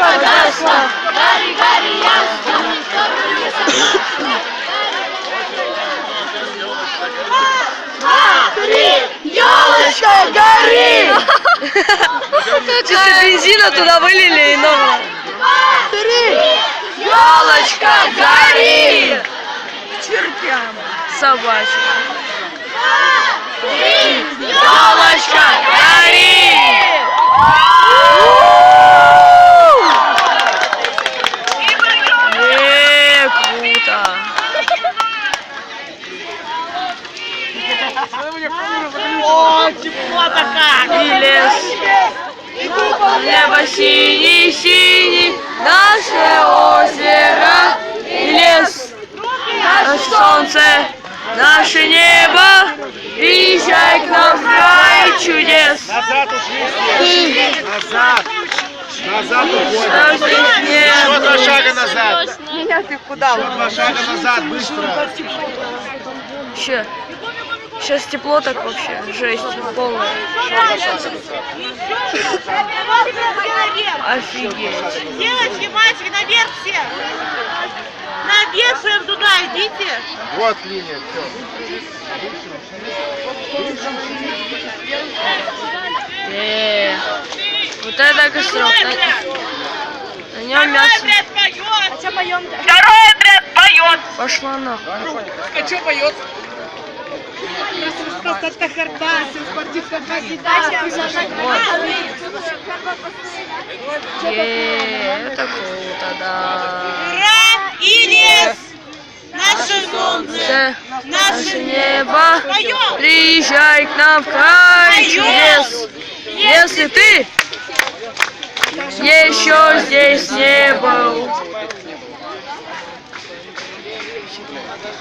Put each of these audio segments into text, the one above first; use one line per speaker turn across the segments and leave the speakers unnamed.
погасла. Гори, гори, ясно. Ёлочка, гори!
Чисто бензина туда вылили и нового.
Ёлочка, гори!
Чертям. Собачья.
Ёлочка, гори!
Круто.
О, тепло-то как!
И лес. Небо синий-синий, наше озеро и лес. Наше солнце, наше небо, приезжай к нам в край чудес.
Назад ушли. Назад. Назад
Что
уходим.
здесь
Еще
нет?
2 шага назад.
Меня ты куда?
Еще 2 шага назад, быстро.
Сейчас тепло так вообще, жесть полная. Офигеть.
Девочки, мальчики, наверх все! Наверх прям туда идите!
Вот линия, все.
Вот это кострок. На нем мясо.
отряд поет!
Что поем-то?
Второй отряд поет!
Пошла нахуй.
А что поет?
Это круто, да.
Ура! И лес! Наше солнце!
Наше небо,
Поем!
приезжай к нам в край чудес. Если ты еще здесь не был.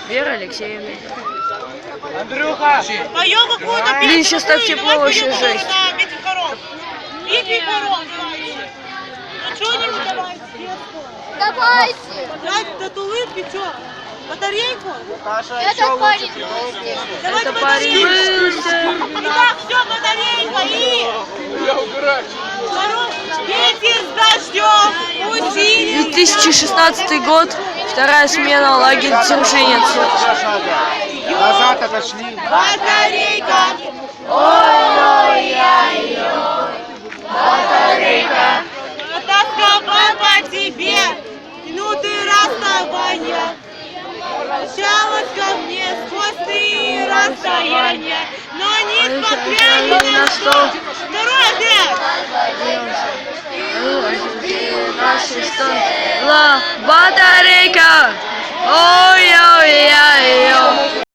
Вера Алексеевна.
Андрюха!
Поем какую-то песню.
Блин, сейчас так
Какую?
тепло,
Давай
вообще
поем
жесть.
на Битве Хоров. Битве Хоров, давайте. Ну что-нибудь давайте.
Давайте.
Дать до улыбки, что? Батарейку?
Этот парень.
Давайте
Это парень
батарейку.
вылез.
Итак, все, батарейка и... Второй. Ветер с дождем усилил.
2016 год, вторая смена, лагерь Дзержинец.
2 шага. Назад отошли.
Батарейка.
Батарейка.
Тосковал по тебе минуты расставания. Прощалась ко мне сквозь ты расстояния, но несмотря ни на что. Второй отряд.
Батарейка.